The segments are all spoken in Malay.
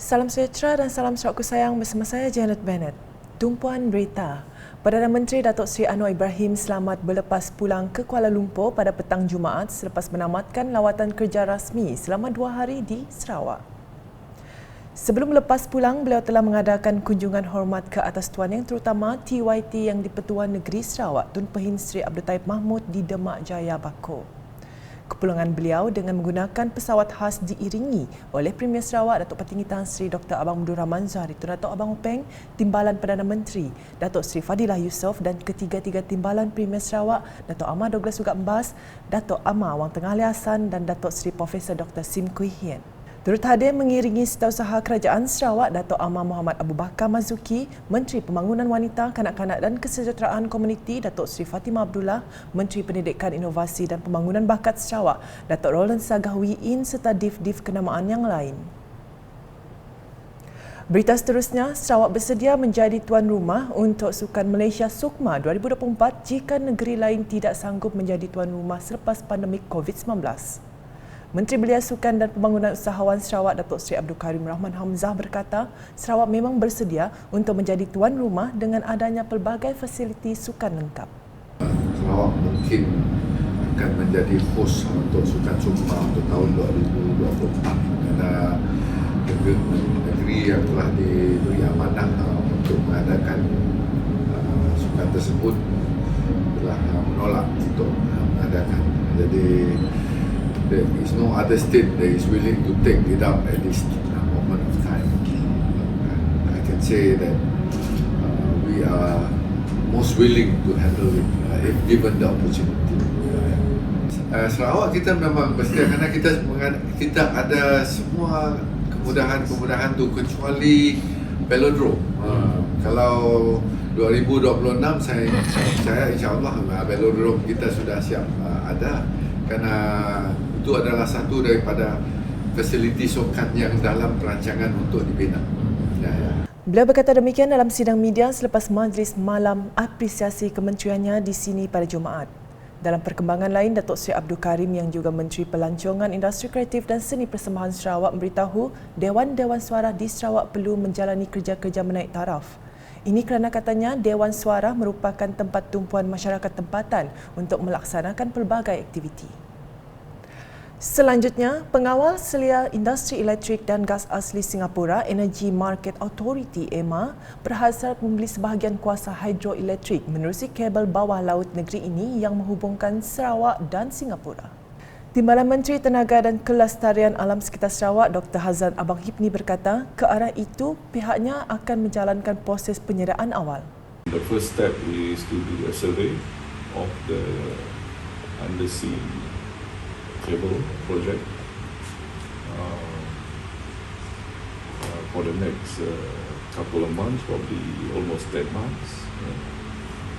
Salam sejahtera dan salam Sarawakku sayang bersama saya Janet Bennett. Tumpuan berita. Perdana Menteri Datuk Seri Anwar Ibrahim selamat berlepas pulang ke Kuala Lumpur pada petang Jumaat selepas menamatkan lawatan kerja rasmi selama 2 hari di Sarawak. Sebelum lepas pulang, beliau telah mengadakan kunjungan hormat ke atas Tuan Yang Terutama TYT Yang di-Pertuan Negeri Sarawak Tun Pehin Sri Abdul Taib Mahmud di Demak Jaya, Bako. Kepulangan beliau dengan menggunakan pesawat khas diiringi oleh Premier Sarawak Datuk Patinggi Tan Sri Dr. Abang Abdul Rahman Zahari, Tun Datuk Abang Openg, Timbalan Perdana Menteri Datuk Sri Fadilah Yusof dan ketiga-tiga Timbalan Premier Sarawak Datuk Amar Douglas Ugat Mbas, Datuk Amar Wang Tengah Ali Hassan dan Datuk Sri Profesor Dr. Sim Kui Hien. Turut hadir mengiringi Setiausaha Kerajaan Sarawak Datuk Amar Muhammad Abu Bakar Mazuki, Menteri Pembangunan Wanita, Kanak-kanak dan Kesejahteraan Komuniti Datuk Sri Fatimah Abdullah, Menteri Pendidikan Inovasi dan Pembangunan Bakat Sarawak Datuk Roland Sagahwi In serta div-div kenamaan yang lain. Berita seterusnya, Sarawak bersedia menjadi tuan rumah untuk Sukan Malaysia Sukma 2024 jika negeri lain tidak sanggup menjadi tuan rumah selepas pandemik COVID-19. Menteri Belia Sukan dan Pembangunan Usahawan Sarawak Datuk Seri Abdul Karim Rahman Hamzah berkata, Sarawak memang bersedia untuk menjadi tuan rumah dengan adanya pelbagai fasiliti sukan lengkap. Sarawak mungkin akan menjadi host untuk Sukan Sukma untuk tahun 2024 kerana negeri yang telah diberi amanah untuk mengadakan sukan tersebut telah menolak untuk mengadakan. Jadi there is no other state that is willing to take it up at this moment of time. I can say that we are most willing to handle it if given the opportunity. Sarawak kita memang bersedia kerana kita ada semua kemudahan tu kecuali velodrome. Kalau 2026 saya insyaAllah velodrome kita sudah siap ada kerana itu adalah satu daripada fasiliti sukan yang dalam perancangan untuk dibina. Beliau berkata demikian dalam sidang media selepas majlis malam apresiasi kementeriannya di sini pada Jumaat. Dalam perkembangan lain, Datuk Seri Abdul Karim yang juga Menteri Pelancongan Industri Kreatif dan Seni Persembahan Sarawak memberitahu Dewan-Dewan Suara di Sarawak perlu menjalani kerja-kerja menaik taraf. Ini kerana katanya Dewan Suara merupakan tempat tumpuan masyarakat tempatan untuk melaksanakan pelbagai aktiviti. Selanjutnya, Pengawal Selia Industri Elektrik dan Gas Asli Singapura Energy Market Authority EMA berhasrat membeli sebahagian kuasa hidroelektrik menerusi kabel bawah laut negeri ini yang menghubungkan Sarawak dan Singapura. Timbalan Menteri Tenaga dan Kelestarian Alam Sekitar Sarawak Dr. Hazan Abang Hipni berkata, ke arah itu pihaknya akan menjalankan proses penyediaan awal. The first step is to do a survey of the undersea cable project for the next couple of months, probably almost 10 months.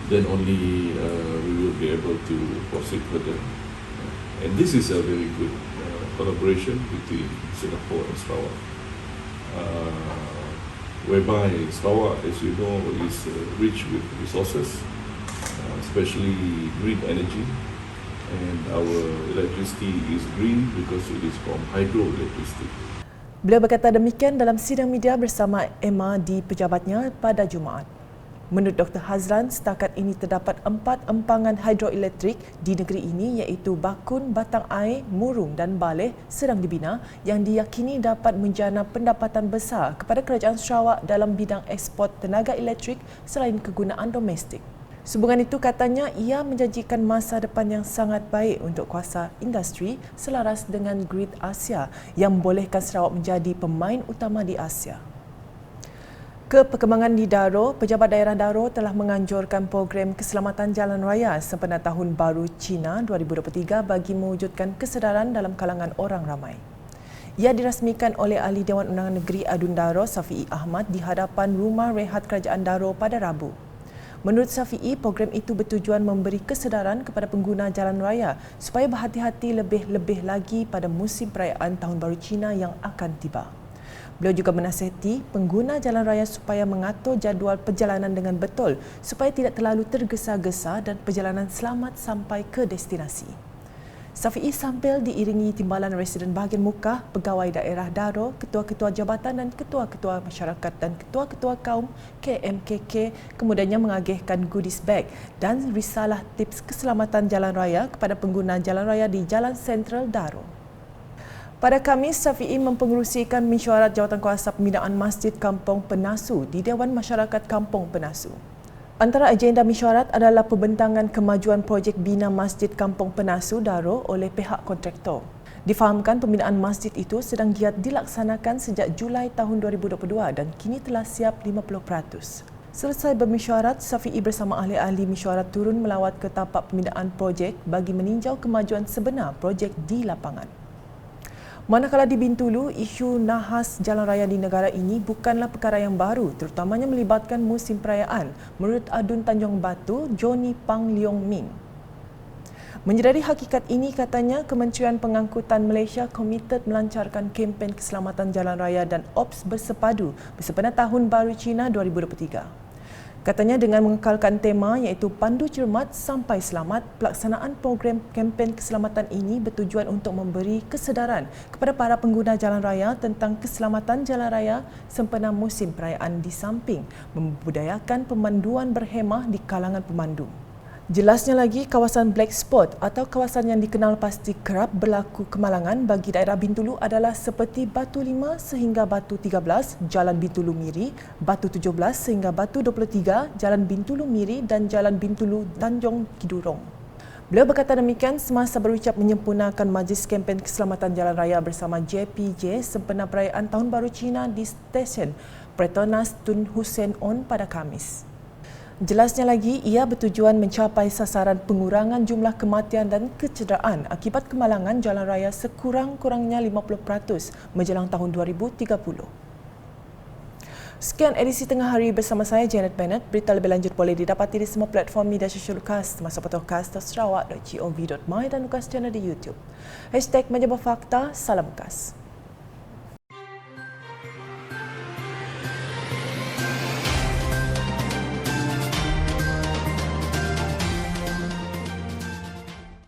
Then only we will be able to proceed further. And this is a very good collaboration between Singapore and Sarawak, whereby Sarawak, as you know, is rich with resources, especially green energy. And our electricity is green because it is from hydroelectricity. Beliau berkata demikian dalam sidang media bersama EMA di pejabatnya pada Jumaat. Menurut Dr. Hazlan, setakat ini terdapat 4 empangan hidroelektrik di negeri ini iaitu Bakun, Batang Air, Murung dan Baleh sedang dibina yang diyakini dapat menjana pendapatan besar kepada kerajaan Sarawak dalam bidang ekspor tenaga elektrik selain kegunaan domestik. Sehubungan itu katanya ia menjanjikan masa depan yang sangat baik untuk kuasa industri selaras dengan grid Asia yang membolehkan Sarawak menjadi pemain utama di Asia. Perkembangan di Daro, Pejabat Daerah Daro telah menganjurkan program keselamatan jalan raya sempena Tahun Baru Cina 2023 bagi mewujudkan kesedaran dalam kalangan orang ramai. Ia dirasmikan oleh Ahli Dewan Undangan Negeri Adun Daro Safi'i Ahmad di hadapan Rumah Rehat Kerajaan Daro pada Rabu. Menurut Safi'i, program itu bertujuan memberi kesedaran kepada pengguna jalan raya supaya berhati-hati lebih-lebih lagi pada musim perayaan Tahun Baru Cina yang akan tiba. Beliau juga menasihati pengguna jalan raya supaya mengatur jadual perjalanan dengan betul supaya tidak terlalu tergesa-gesa dan perjalanan selamat sampai ke destinasi. Safi'i sambil diiringi timbalan residen bahagian muka, pegawai daerah Daro, ketua-ketua jabatan dan ketua-ketua masyarakat dan ketua-ketua kaum KMKK kemudiannya mengagihkan goodies bag dan risalah tips keselamatan jalan raya kepada pengguna jalan raya di Jalan Sentral Daro. Pada Khamis, Safi'i mempengerusikan mesyuarat jawatankuasa pembinaan Masjid Kampung Penasu di Dewan Masyarakat Kampung Penasu. Antara agenda mesyuarat adalah pembentangan kemajuan projek bina Masjid Kampung Penasu Daro oleh pihak kontraktor. Difahamkan pembinaan masjid itu sedang giat dilaksanakan sejak Julai tahun 2022 dan kini telah siap 50%. Selesai bermesyuarat, Safi'i bersama ahli-ahli mesyuarat turun melawat ke tapak pembinaan projek bagi meninjau kemajuan sebenar projek di lapangan. Manakala di Bintulu, isu nahas jalan raya di negara ini bukanlah perkara yang baru, terutamanya melibatkan musim perayaan, menurut Adun Tanjung Batu, Johnny Pang Leong Ming. Menyedari hakikat ini, katanya Kementerian Pengangkutan Malaysia komited melancarkan kempen keselamatan jalan raya dan ops bersepadu bersempena Tahun Baru Cina 2023. Katanya dengan mengekalkan tema iaitu Pandu Cermat Sampai Selamat, pelaksanaan program kempen keselamatan ini bertujuan untuk memberi kesedaran kepada para pengguna jalan raya tentang keselamatan jalan raya sempena musim perayaan di samping membudayakan pemanduan berhemah di kalangan pemandu. Jelasnya lagi, kawasan Black Spot atau kawasan yang dikenal pasti kerap berlaku kemalangan bagi daerah Bintulu adalah seperti Batu 5 sehingga Batu 13, Jalan Bintulu Miri, Batu 17 sehingga Batu 23, Jalan Bintulu Miri dan Jalan Bintulu Tanjung Kidurong. Beliau berkata demikian semasa berucap menyempurnakan Majlis Kempen Keselamatan Jalan Raya bersama JPJ sempena perayaan Tahun Baru Cina di stesen Petronas Tun Hussein On pada Khamis. Jelasnya lagi, ia bertujuan mencapai sasaran pengurangan jumlah kematian dan kecederaan akibat kemalangan jalan raya sekurang-kurangnya 50% menjelang tahun 2030. Sekian edisi tengah hari bersama saya Janet Bennett. Berita lebih lanjut boleh didapati di semua platform media sosial UKAS termasuk podcast.sarawak.gov.my dan UKAS channel di YouTube. #Meja Berfakta, salam UKAS.